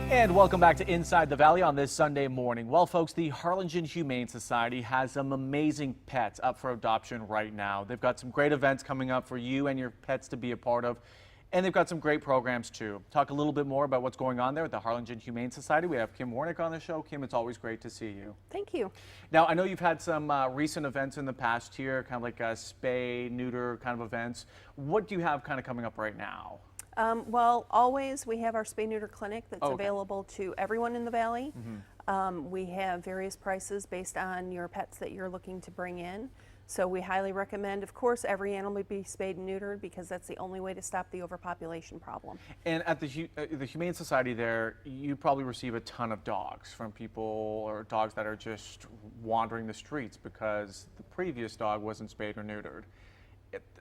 And welcome back to Inside the Valley on this Sunday morning. Well, folks, the Harlingen Humane Society has some amazing pets up for adoption right now. They've got some great events coming up for you and your pets to be a part of. And they've got some great programs too. Talk a little bit more about what's going on there at the Harlingen Humane Society. We have Kim Warnick on the show. Kim, it's always great to see you. Thank you. Now, I know you've had some recent events in the past here, kind of like spay, neuter kind of events. What do you have kind of coming up right now? Well, always we have our spay-neuter clinic that's available to everyone in the valley. We have various prices based on your pets that you're looking to bring in. So we highly recommend, of course, every animal be spayed and neutered because that's the only way to stop the overpopulation problem. And at the Humane Society there, you probably receive a ton of dogs from people or dogs that are just wandering the streets because the previous dog wasn't spayed or neutered.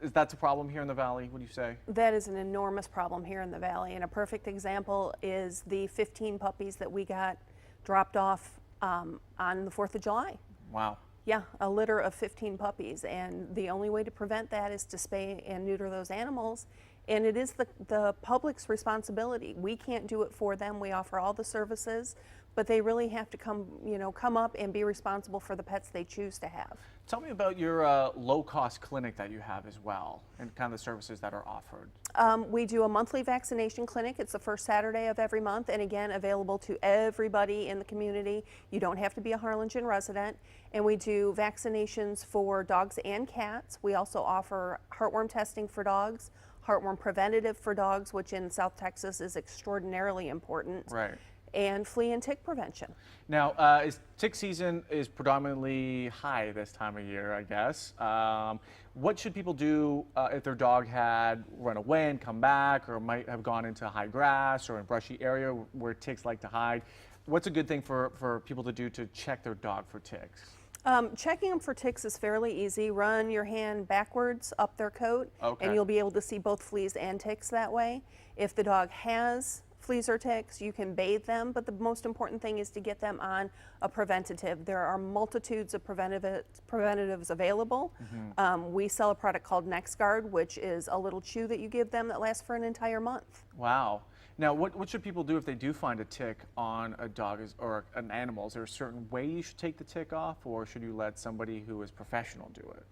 Is that a problem here in the valley, would you say? That is an enormous problem here in the valley, and a perfect example is the 15 puppies that we got dropped off on the 4th of July. Wow. Yeah, a litter of 15 puppies, and the only way to prevent that is to spay and neuter those animals, and it is the public's responsibility. We can't do it for them. We offer all the services, but they really have to come up and be responsible for the pets they choose to have. Tell me about your low-cost clinic that you have as well, and kind of the services that are offered. We do a monthly vaccination clinic. It's the first Saturday of every month, and again, available to everybody in the community. You don't have to be a Harlingen resident. And we do vaccinations for dogs and cats. We also offer heartworm testing for dogs, heartworm preventative for dogs, which in South Texas is extraordinarily important. Right. And flea and tick prevention. Now, tick season is predominantly high this time of year, I guess. What should people do if their dog had run away and come back, or might have gone into high grass or a brushy area where ticks like to hide? What's a good thing for people to do to check their dog for ticks? Checking them for ticks is fairly easy. Run your hand backwards up their coat, and you'll be able to see both fleas and ticks that way. If the dog has fleas or ticks, you can bathe them, but the most important thing is to get them on a preventative. There are multitudes of preventatives available. We sell a product called NexGuard, which is a little chew that you give them that lasts for an entire month. Wow. Now, what should people do if they do find a tick on a dog or an animal? Is there a certain way you should take the tick off, or should you let somebody who is professional do it?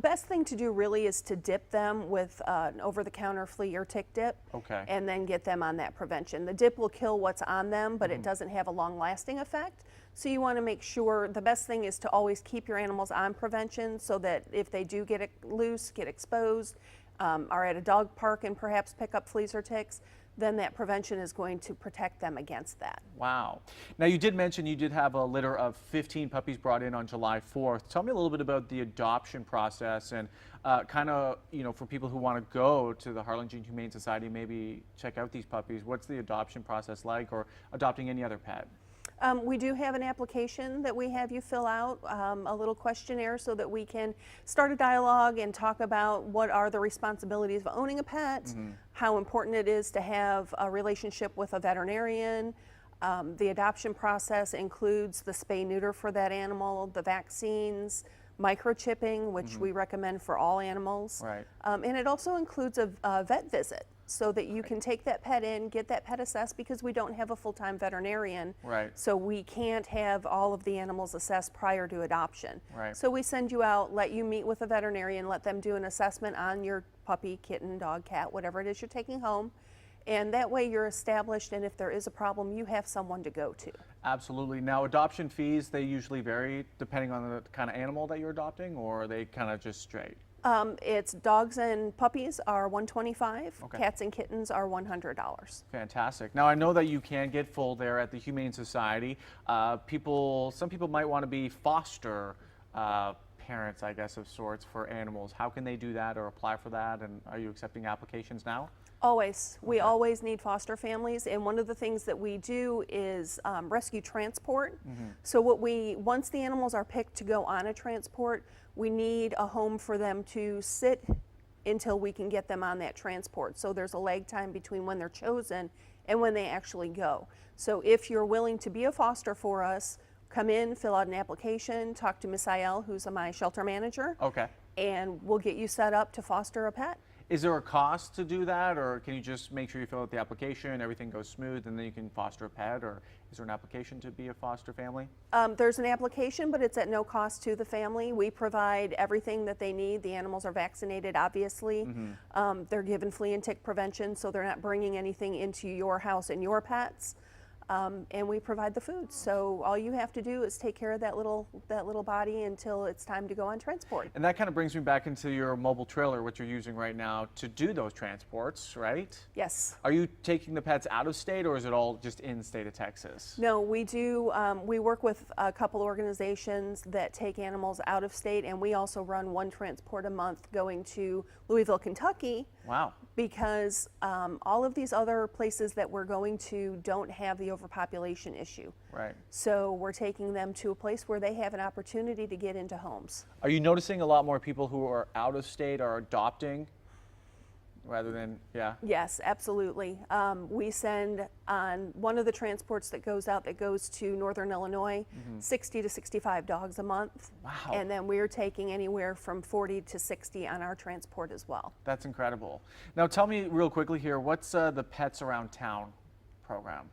Best thing to do really is to dip them with an over-the-counter flea or tick dip, and then get them on that prevention. The dip will kill what's on them, but it doesn't have a long-lasting effect. So you want to make sure, the best thing is to always keep your animals on prevention so that if they do get loose, get exposed, are at a dog park and perhaps pick up fleas or ticks, then that prevention is going to protect them against that. Wow. Now, you did mention you did have a litter of 15 puppies brought in on July 4th. Tell me a little bit about the adoption process and kind of, for people who want to go to the Harlingen Humane Society, maybe check out these puppies. What's the adoption process like, or adopting any other pet? We do have an application that we have you fill out, a little questionnaire so that we can start a dialogue and talk about what are the responsibilities of owning a pet, how important it is to have a relationship with a veterinarian. The adoption process includes the spay-neuter for that animal, the vaccines, microchipping, which we recommend for all animals. Right. And it also includes a vet visit, so that you can take that pet in, get that pet assessed, because we don't have a full-time veterinarian. Right. So we can't have all of the animals assessed prior to adoption. Right. So we send you out, let you meet with a veterinarian, let them do an assessment on your puppy, kitten, dog, cat, whatever it is you're taking home. And that way you're established, and if there is a problem, you have someone to go to. Absolutely. Now, adoption fees, they usually vary depending on the kind of animal that you're adopting, or are they kind of just straight? It's dogs and puppies are $125. Cats and kittens are $100. Fantastic. Now, I know that you can get full there at the Humane Society. Some people might want to be foster parents, I guess, of sorts for animals. How can they do that or apply for that? And are you accepting applications now? Always. We always need foster families, and one of the things that we do is rescue transport. So once the animals are picked to go on a transport, we need a home for them to sit until we can get them on that transport. So there's a lag time between when they're chosen and when they actually go. So if you're willing to be a foster for us, come in, fill out an application, talk to Miss Ayel, who's my shelter manager, and we'll get you set up to foster a pet. Is there a cost to do that, or can you just make sure you fill out the application, everything goes smooth, and then you can foster a pet, or is there an application to be a foster family? There's an application, but it's at no cost to the family. We provide everything that they need. The animals are vaccinated, obviously. They're given flea and tick prevention, so they're not bringing anything into your house and your pets. And we provide the food. So all you have to do is take care of that little body until it's time to go on transport. And that kind of brings me back into your mobile trailer, which you're using right now to do those transports, right? Yes. Are you taking the pets out of state, or is it all just in the state of Texas? No, we do. We work with a couple organizations that take animals out of state, and we also run one transport a month going to Louisville, Kentucky. Wow. Because all of these other places that we're going to don't have the overpopulation issue. Right. So we're taking them to a place where they have an opportunity to get into homes. Are you noticing a lot more people who are out of state are adopting rather than, yeah? Yes, absolutely. We send on one of the transports that goes out that goes to Northern Illinois, 60 to 65 dogs a month. Wow. And then we're taking anywhere from 40 to 60 on our transport as well. That's incredible. Now tell me real quickly here, what's the Pets Around Town program?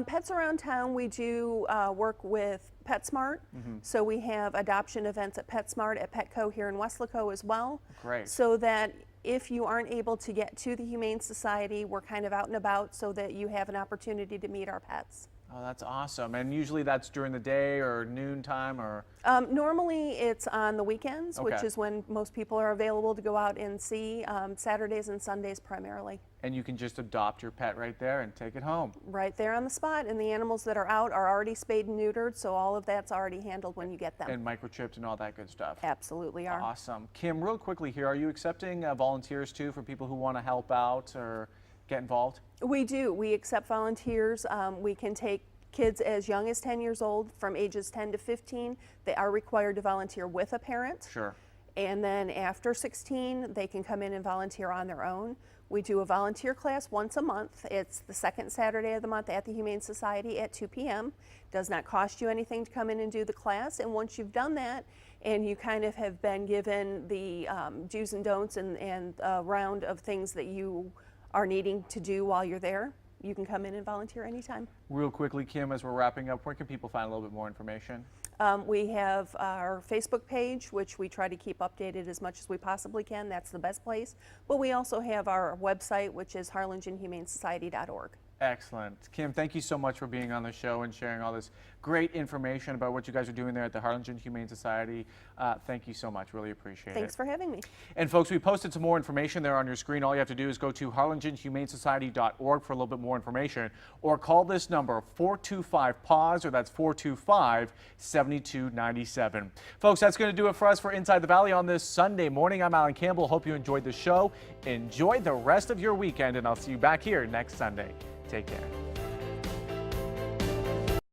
Pets Around Town, we do work with PetSmart. So we have adoption events at PetSmart, at Petco here in Weslaco as well. Great. So that if you aren't able to get to the Humane Society, we're kind of out and about so that you have an opportunity to meet our pets. Oh, that's awesome. And usually that's during the day or noon time, or? Normally it's on the weekends, which Okay. is when most people are available to go out and see, Saturdays and Sundays primarily. And you can just adopt your pet right there and take it home. Right there on the spot, and the animals that are out are already spayed and neutered, so all of that's already handled when you get them. And microchipped and all that good stuff. Absolutely are. Awesome. Kim, real quickly here, are you accepting volunteers too for people who want to help out or get involved? We do. We accept volunteers. We can take kids as young as 10 years old, from ages 10 to 15. They are required to volunteer with a parent. Sure. And then after 16, they can come in and volunteer on their own. We do a volunteer class once a month. It's the second Saturday of the month at the Humane Society at 2 p.m. Does not cost you anything to come in and do the class. And once you've done that, and you kind of have been given the do's and don'ts and a round of things that you are needing to do while you're there, you can come in and volunteer anytime. Real quickly, Kim, as we're wrapping up, where can people find a little bit more information? We have our Facebook page, which we try to keep updated as much as we possibly can. That's the best place. But we also have our website, which is harlingenhumanesociety.org. Excellent. Kim, thank you so much for being on the show and sharing all this great information about what you guys are doing there at the Harlingen Humane Society. Thank you so much. Really appreciate it. Thanks for having me. And folks, we posted some more information there on your screen. All you have to do is go to harlingenhumanesociety.org for a little bit more information, or call this number 425-PAUSE, or that's 425-7297. Folks, that's going to do it for us for Inside the Valley on this Sunday morning. I'm Alan Campbell. Hope you enjoyed the show. Enjoy the rest of your weekend, and I'll see you back here next Sunday. Take care.